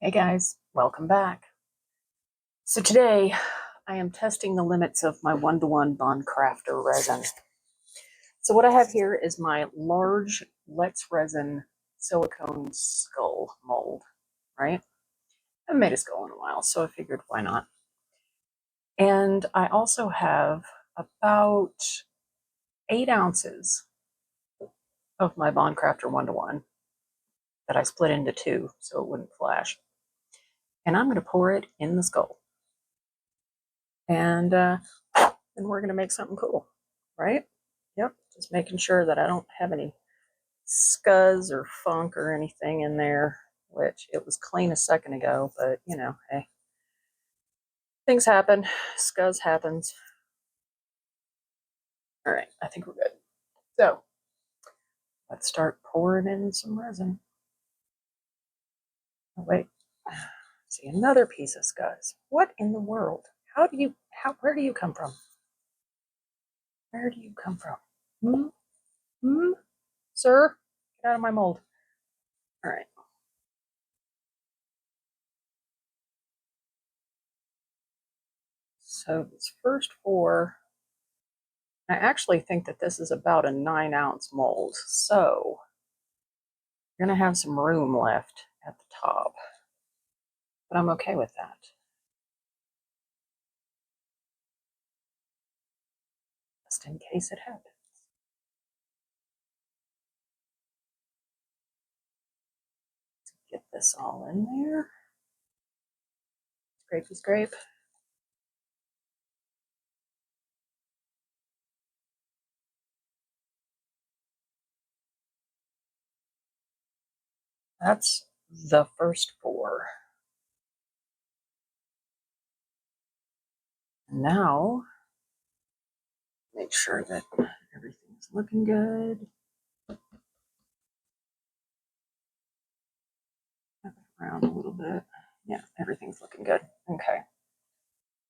Hey guys, welcome back. So today I am testing the limits of my 1-to-1 Bond Crafter resin. So what I have here is my large Let's Resin silicone skull mold, right? I haven't made a skull in a while, so I figured why not. And I also have about 8 ounces of my Bond Crafter 1-to-1 that I split into 2 so it wouldn't flash. And I'm going to pour it in the skull. And then we're going to make something cool, right? Yep, just making sure that I don't have any scuzz or funk or anything in there, which it was clean a second ago, but you know, hey, things happen. Scuzz happens. All right, I think we're good. So let's start pouring in some resin. Oh, wait, see another piece of scuzz. What in the world? Where do you come from? Where do you come from? Sir, get out of my mold. All right. So this first 4, I actually think that this is about a 9-ounce mold. So you're going to have some room left at the top, but I'm okay with that. Just in case it happens. Let's get this all in there. Scrapey scrape. That's the first 4. Now, make sure that everything's looking good. Move it around a little bit. Yeah, everything's looking good. Okay.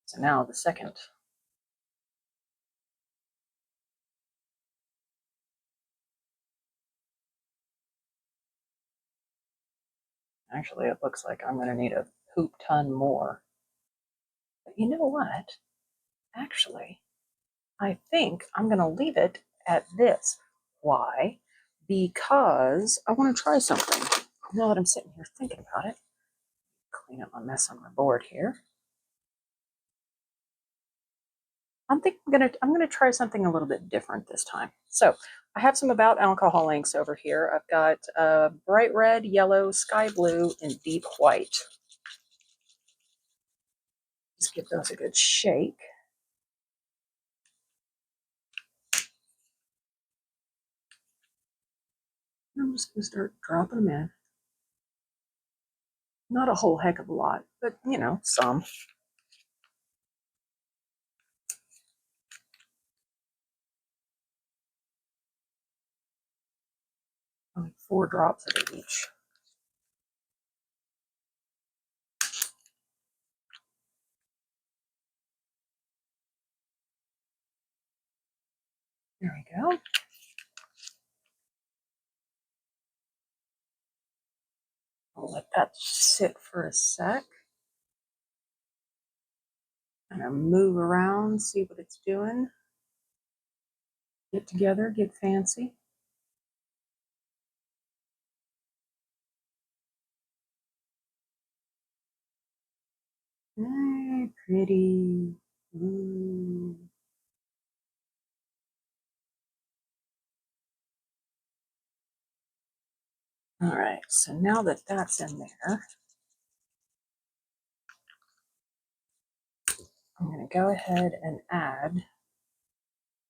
So now the second. Actually, it looks like I'm going to need a hoop ton more. But you know what? Actually, I think I'm going to leave it at this. Why? Because I want to try something. Now that I'm sitting here thinking about it, clean up my mess on my board here. I'm gonna try something a little bit different this time. So I have some About Alcohol inks over here. I've got bright red, yellow, sky blue, and deep white. Just give those a good shake. I'm just gonna start dropping them in. Not a whole heck of a lot, but you know, some. Only 4 drops of it each. There we go. I'll let that sit for a sec. I'm gonna move around, see what it's doing. Get together, get fancy. Hey, pretty. Ooh. All right, so now that that's in there, I'm going to go ahead and add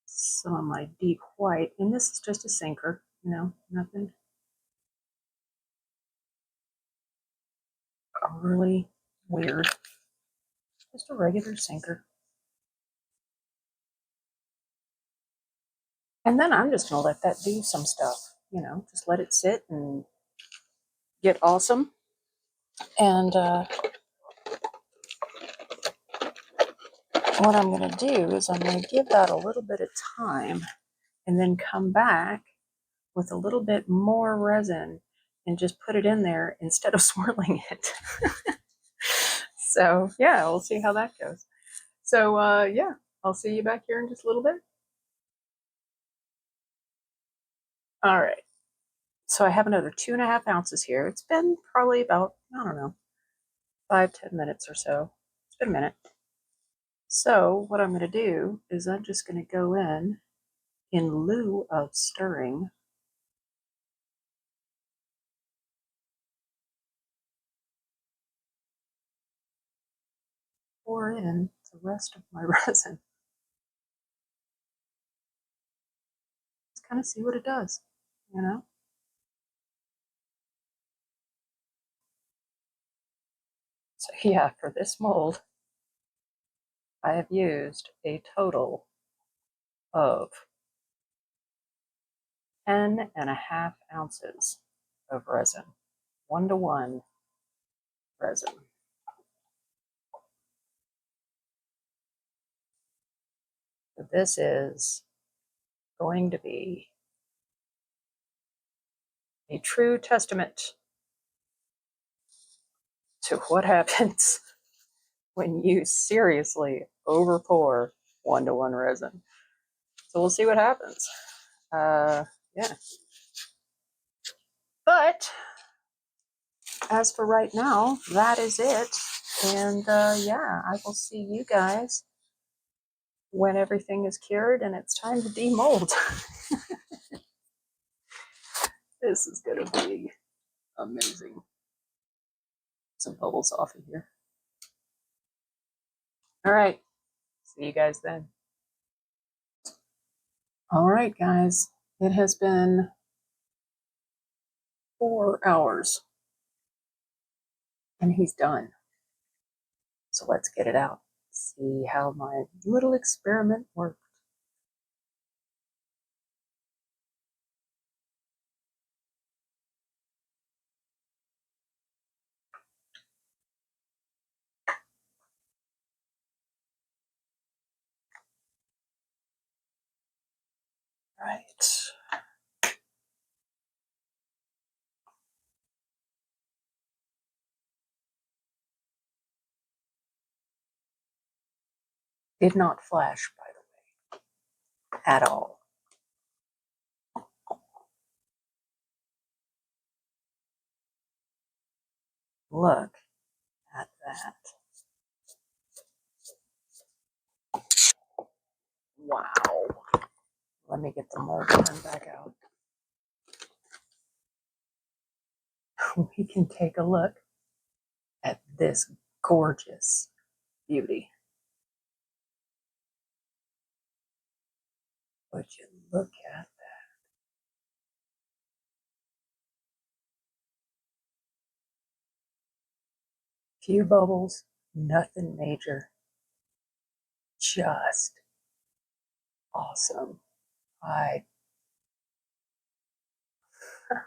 some of my deep white. And this is just a sinker, you know, nothing really weird. Just a regular sinker. And then I'm just going to let that do some stuff, you know, just let it sit and get awesome. And what I'm going to do is I'm going to give that a little bit of time and then come back with a little bit more resin and just put it in there instead of swirling it. So yeah, we'll see how that goes. So yeah, I'll see you back here in just a little bit. All right. So I have another 2.5 ounces here. It's been probably about, I don't know, 5-10 minutes or so. It's been a minute. So what I'm going to do is I'm just going to go in lieu of stirring. Pour in the rest of my resin. Just kind of see what it does, you know? So yeah, for this mold, I have used a total of 10.5 ounces of resin, 1-to-1 resin. So this is going to be a true testament to what happens when you seriously overpour 1-to-1 resin. So we'll see what happens. Yeah. But as for right now, that is it. And yeah, I will see you guys when everything is cured and it's time to demold. This is going to be amazing. Some bubbles off of here. All right. See you guys then. All right, guys. It has been 4 hours and he's done. So let's get it out. See how my little experiment worked. Right. Did not flash, by the way, at all. Look at that. Wow. Let me get the mold turned back out. We can take a look at this gorgeous beauty. Would you look at that? Few bubbles, nothing major. Just awesome.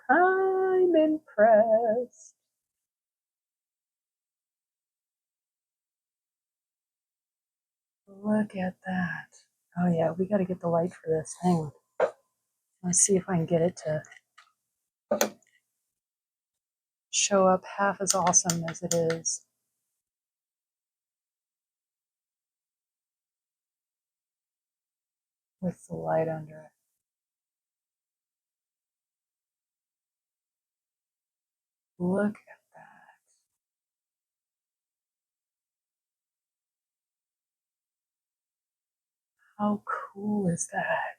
I'm impressed. Look at that. Oh yeah, we got to get the light for this. Hang on. Let's see if I can get it to show up half as awesome as it is. With the light under it. Look at that. How cool is that?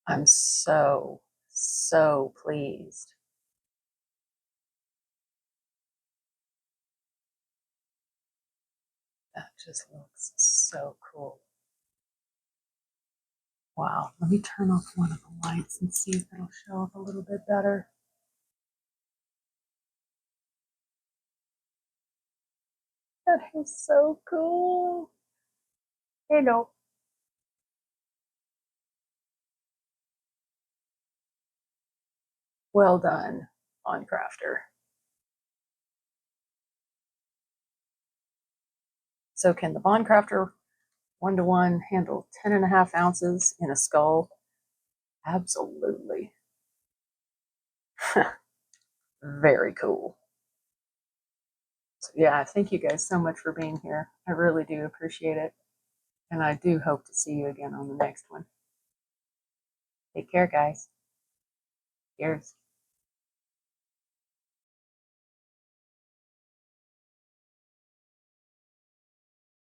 I'm so, so pleased. That just looks so cool. Wow, let me turn off one of the lights and see if it'll show up a little bit better. That is so cool. Hey, no. Well done, BondCrafter. So can the BondCrafter 1-to-1 handle 10.5 ounces in a skull. Absolutely. Very cool. So yeah, thank you guys so much for being here. I really do appreciate it. And I do hope to see you again on the next one. Take care, guys. Cheers.